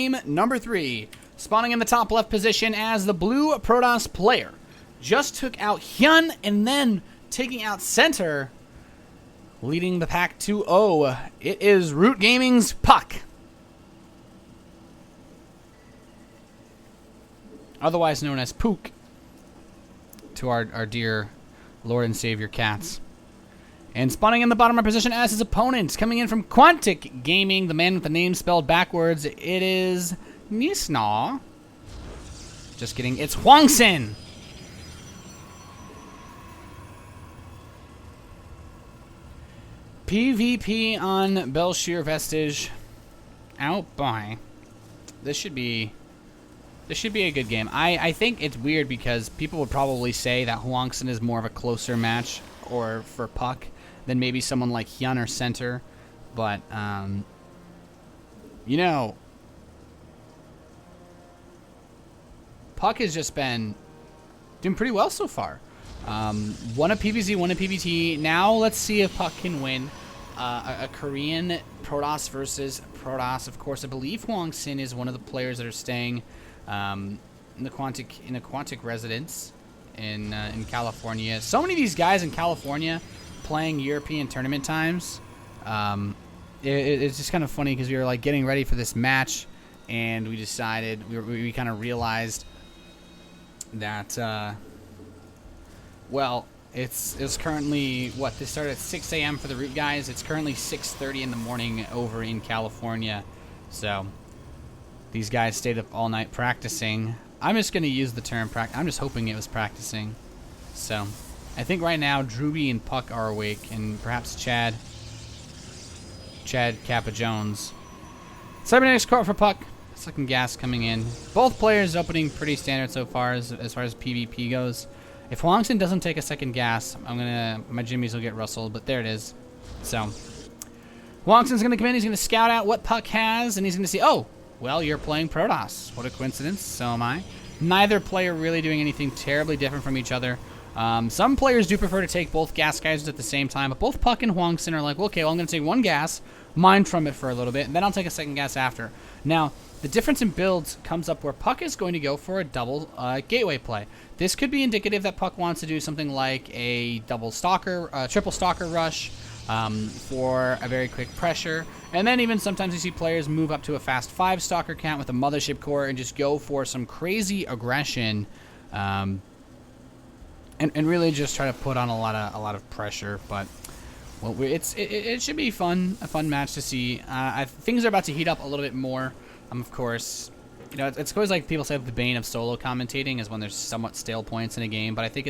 Game number 3, spawning in the top left position as the blue Protoss player. Just took out Hyun and then taking out center, leading the pack 2-0. It is Root Gaming's puCK, otherwise known as puCK to our dear Lord and Savior cats. And spawning in the bottom right position as his opponent, coming in from Quantic Gaming, the man with the name spelled backwards, it is Nisna. Just kidding, it's HwangSin. PvP on Bel'Shir Vestige. Out by. This should be a good game. I think it's weird because people would probably say that HwangSin is more of a closer match or for puCK than maybe someone like Hyun or center. But, you know, puCK has just been doing pretty well so far. Won a PvZ, won a PvT. Now let's see if puCK can win a Korean Protoss versus Protoss. Of course, I believe HwangSin is one of the players that are staying in a Quantic residence in California. So many of these guys in California playing European tournament times. It's just kind of funny because we were like getting ready for this match, and we decided we kind of realized that well, it's currently what, this started at 6 a.m. for the Root guys. It's currently 6:30 in the morning over in California. So these guys stayed up all night practicing. I'm just going to use the term practice. I'm just hoping it was practicing. So I think right now Drewby and puCK are awake, and perhaps Chad Kappa Jones. Cybernetics court for puCK. Second gas coming in. Both players opening pretty standard so far as far as PvP goes. If HwangSin doesn't take a second gas, my jimmies will get rustled, but there it is. So HwangSin's gonna come in, he's gonna scout out what puCK has, and he's gonna see, oh, well, you're playing Protoss. What a coincidence, so am I. Neither player really doing anything terribly different from each other. Some players do prefer to take both gas guys at the same time, but both puCK and HwangSin are like, well, okay, well, I'm gonna take one gas, mine from it for a little bit, and then I'll take a second gas after. Now, the difference in builds comes up where puCK is going to go for a double gateway play. This could be indicative that puCK wants to do something like a double stalker, triple stalker rush for a very quick pressure. And then even sometimes you see players move up to a fast 5 stalker count with a mothership core and just go for some crazy aggression and really just try to put on a lot of pressure. But well, it should be a fun match to see. Things are about to heat up a little bit more. Of course, you know, it's always like people say the bane of solo commentating is when there's somewhat stale points in a game, but I think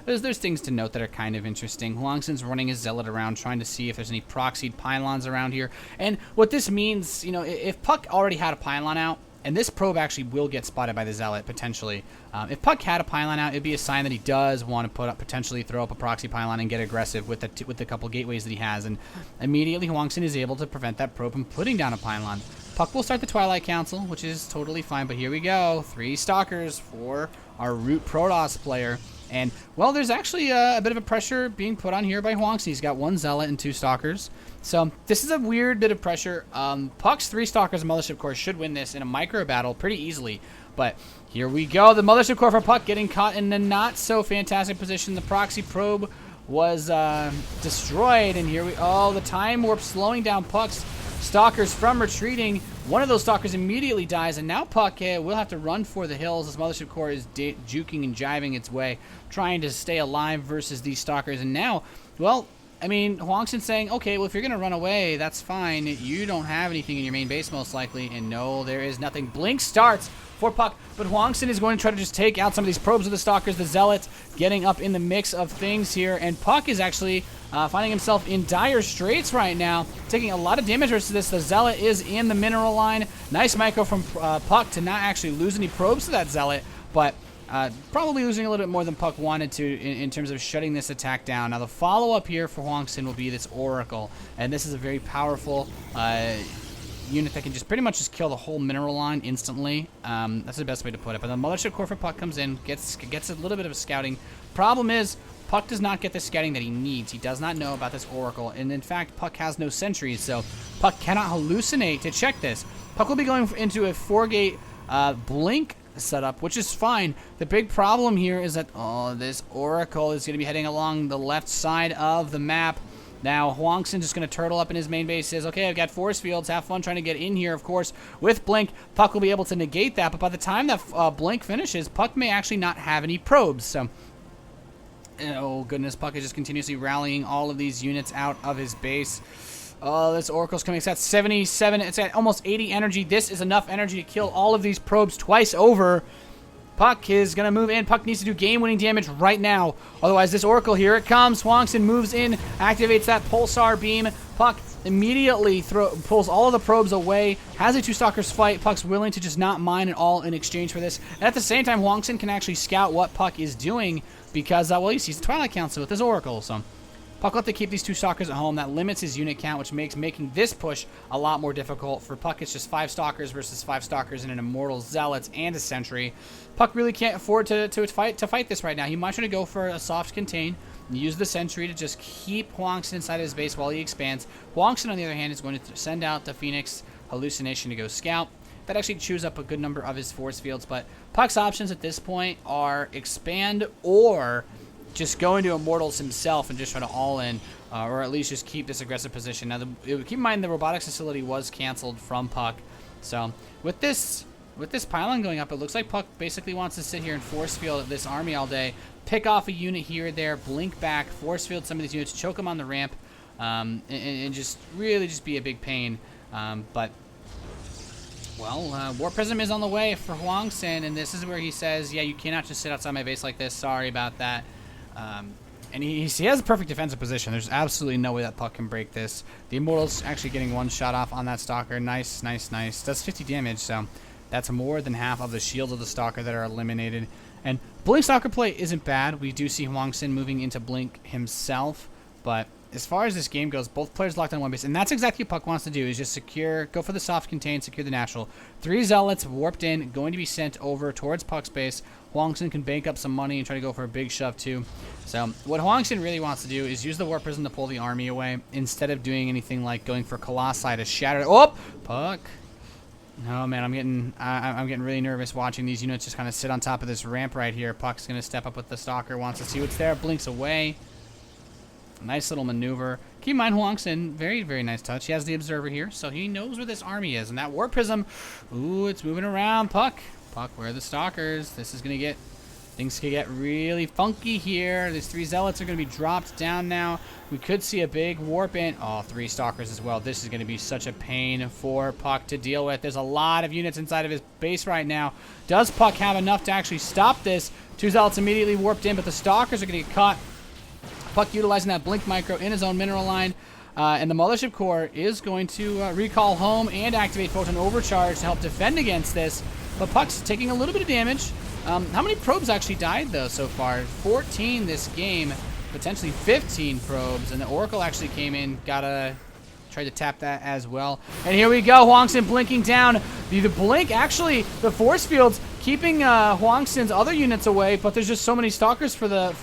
there's things to note that are kind of interesting. HwangSin's running his Zealot around trying to see if there's any proxied pylons around here. And what this means, you know, if puCK already had a pylon out, and this probe actually will get spotted by the Zealot, potentially. If puCK had a pylon out, it'd be a sign that he does want to potentially throw up a proxy pylon and get aggressive with the couple gateways that he has. And immediately, HwangSin is able to prevent that probe from putting down a pylon. puCK will start the Twilight Council, which is totally fine, but here we go. 3 stalkers for our Root Protoss player. And, well, there's actually a bit of a pressure being put on here by HwangSin. He's got 1 Zealot and 2 stalkers. So this is a weird bit of pressure. puCK's 3 stalkers and Mothership Core should win this in a micro battle pretty easily. But here we go. The Mothership Core for puCK getting caught in a not so fantastic position. The proxy probe was destroyed. And here the time warp slowing down puCK's stalkers from retreating. One of those stalkers immediately dies, and now puCK will have to run for the hills as Mothership Core is juking and jiving its way, trying to stay alive versus these stalkers. And now, well, I mean, HwangSin's saying, okay, well, if you're going to run away, that's fine. You don't have anything in your main base, most likely. And no, there is nothing. Blink starts for puCK, but HwangSin is going to try to just take out some of these probes of the stalkers. The Zealots getting up in the mix of things here, and puCK is actually finding himself in dire straits right now, taking a lot of damage versus this. The Zealot is in the mineral line. Nice micro from puCK to not actually lose any probes to that Zealot, but probably losing a little bit more than puCK wanted to in terms of shutting this attack down. Now the follow-up here for HwangSin will be this Oracle, and this is a very powerful unit that can just pretty much just kill the whole mineral line instantly. That's the best way to put it. But the Mothership Core for puCK comes in, gets a little bit of a scouting. Problem is, puCK does not get the scouting that he needs. He does not know about this Oracle, and in fact, puCK has no sentries, so puCK cannot hallucinate to check this. puCK will be going into a 4-gate blink setup, which is fine. The big problem here is that, this Oracle is going to be heading along the left side of the map. Now, HwangSin just going to turtle up in his main base. Says, okay, I've got force fields. Have fun trying to get in here, of course. With Blink, puCK will be able to negate that. But by the time that Blink finishes, puCK may actually not have any probes. So, oh, goodness, puCK is just continuously rallying all of these units out of his base. Oh, this Oracle's coming. It's at 77. It's at almost 80 energy. This is enough energy to kill all of these probes twice over. puCK is going to move in. puCK needs to do game-winning damage right now. Otherwise, this Oracle, here it comes. HwangSin moves in, activates that Pulsar Beam. puCK immediately pulls all of the probes away, has a 2-Stalkers fight. puCK's willing to just not mine at all in exchange for this. And at the same time, HwangSin can actually scout what puCK is doing because, well, he sees the Twilight Council with his Oracle, so puCK will have to keep these 2-Stalkers at home. That limits his unit count, which makes making this push a lot more difficult. For puCK, it's just 5 Stalkers versus 5 Stalkers and an Immortal Zealots and a Sentry. puCK really can't afford to fight this right now. He might try to go for a soft contain, use the Sentry to just keep HwangSin inside his base while he expands. HwangSin, on the other hand, is going to send out the Phoenix Hallucination to go scout. That actually chews up a good number of his force fields, but puCK's options at this point are expand or just go into Immortals himself and just try to all-in, or at least just keep this aggressive position. Now, keep in mind the robotics facility was canceled from puCK, so with this pylon going up, it looks like puCK basically wants to sit here and force field this army all day, pick off a unit here or there, blink back, force field some of these units, choke them on the ramp, and just really just be a big pain. But well, Warp Prism is on the way for HwangSin, and this is where he says, yeah, you cannot just sit outside my base like this. Sorry about that. And he has a perfect defensive position. There's absolutely no way that puCK can break this. The Immortal's actually getting one shot off on that Stalker. Nice, nice, nice. Does 50 damage, so that's more than half of the shields of the Stalker that are eliminated. And Blink Stalker play isn't bad. We do see HwangSin moving into Blink himself, but as far as this game goes, both players locked on one base, and that's exactly what puCK wants to do, is just secure, go for the soft contain, secure the natural. 3 Zealots warped in, going to be sent over towards puCK's base. HwangSin can bank up some money and try to go for a big shove too. So what HwangSin really wants to do is use the Warp Prism to pull the army away, instead of doing anything like going for Colossi to shatter. Oh, puCK. Oh man, I'm getting really nervous watching these units just kind of sit on top of this ramp right here. puCK's going to step up with the Stalker, wants to see what's there, blinks away. Nice little maneuver. Keep in mind, HwangSin, very, very nice touch. He has the Observer here, so he knows where this army is. And that Warp Prism, ooh, it's moving around. puCK, where are the Stalkers? This is going to get, things could get really funky here. These 3 Zealots are going to be dropped down now. We could see a big warp in. Oh, 3 Stalkers as well. This is going to be such a pain for puCK to deal with. There's a lot of units inside of his base right now. Does puCK have enough to actually stop this? 2 Zealots immediately warped in, but the Stalkers are going to get caught. puCK utilizing that Blink Micro in his own mineral line. And the Mothership Core is going to recall home and activate Photon Overcharge to help defend against this. But puCK's taking a little bit of damage. How many probes actually died, though, so far? 14 this game, potentially 15 probes. And the Oracle actually came in, tried to tap that as well. And here we go, HwangSin blinking down. The blink, actually, the force fields keeping HwangSin's other units away, but there's just so many Stalkers for the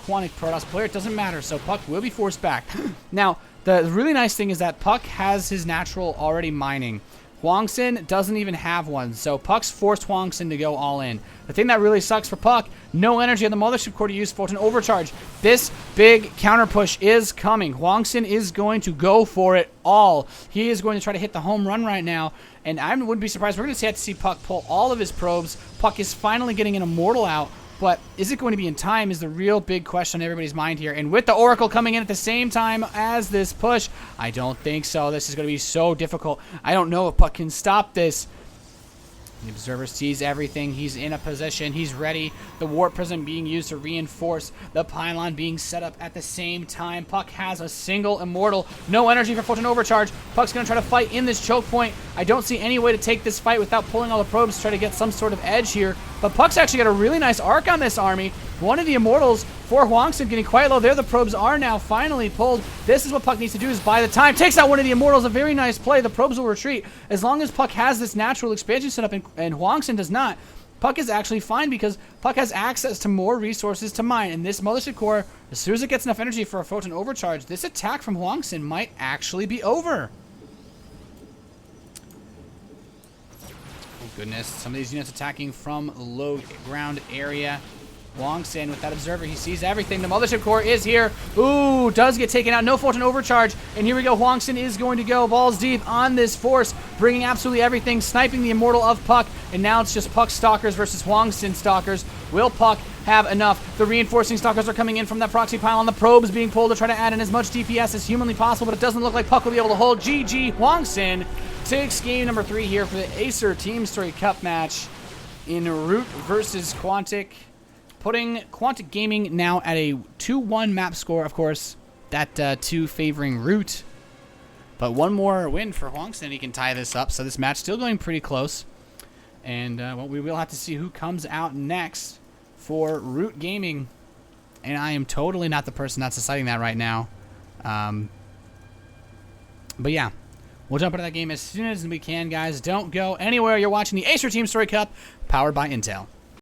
Quantic Protoss player, it doesn't matter, so puCK will be forced back. Now, the really nice thing is that puCK has his natural already mining. HwangSin doesn't even have one, so puCK's forced HwangSin to go all in. The thing that really sucks for puCK, no energy on the Mothership Core to use Photon Overcharge. This big counter push is coming. HwangSin is going to go for it all. He is going to try to hit the home run right now, and I wouldn't be surprised. We're going to have to see puCK pull all of his probes. puCK is finally getting an Immortal out, but is it going to be in time is the real big question on everybody's mind here. And with the Oracle coming in at the same time as this push, I don't think so. This is going to be so difficult. I don't know if puCK can stop this. The Observer sees everything. He's in a position. He's ready. The Warp Prism being used to reinforce. The Pylon being set up at the same time. puCK has a single Immortal. No energy for Photon Overcharge. puCK's going to try to fight in this choke point. I don't see any way to take this fight without pulling all the probes to try to get some sort of edge here. But puCK's actually got a really nice arc on this army. One of the Immortals for HwangSin getting quite low there. The probes are now finally pulled. This is what puCK needs to do, is buy the time. Takes out one of the Immortals. A very nice play. The probes will retreat. As long as puCK has this natural expansion set up and HwangSin does not, puCK is actually fine because puCK has access to more resources to mine. And this Mothership Core, as soon as it gets enough energy for a Photon Overcharge, this attack from HwangSin might actually be over. goodness. Some of these units attacking from low ground area. HwangSin with that observer. He sees everything. The Mothership Core is here. Ooh, does get taken out. No Photon Overcharge. And here we go. HwangSin is going to go balls deep on this force, bringing absolutely everything, sniping the Immortal of puCK. And now it's just puCK Stalkers versus HwangSin Stalkers. Will puCK have enough? The reinforcing Stalkers are coming in from that proxy pile, on the probes being pulled to try to add in as much DPS as humanly possible, but it doesn't look like puCK will be able to hold. GG, HwangSin takes game number 3 here for the Acer TeamStory Cup match in Root versus Quantic. Putting Quantic Gaming now at a 2-1 map score, of course. That 2 favoring Root. But one more win for HwangSin, he can tie this up. So this match still going pretty close. And well, we will have to see who comes out next for Root Gaming. And I am totally not the person that's deciding that right now. But yeah, we'll jump into that game as soon as we can, guys. Don't go anywhere. You're watching the Acer TeamStory Cup, powered by Intel.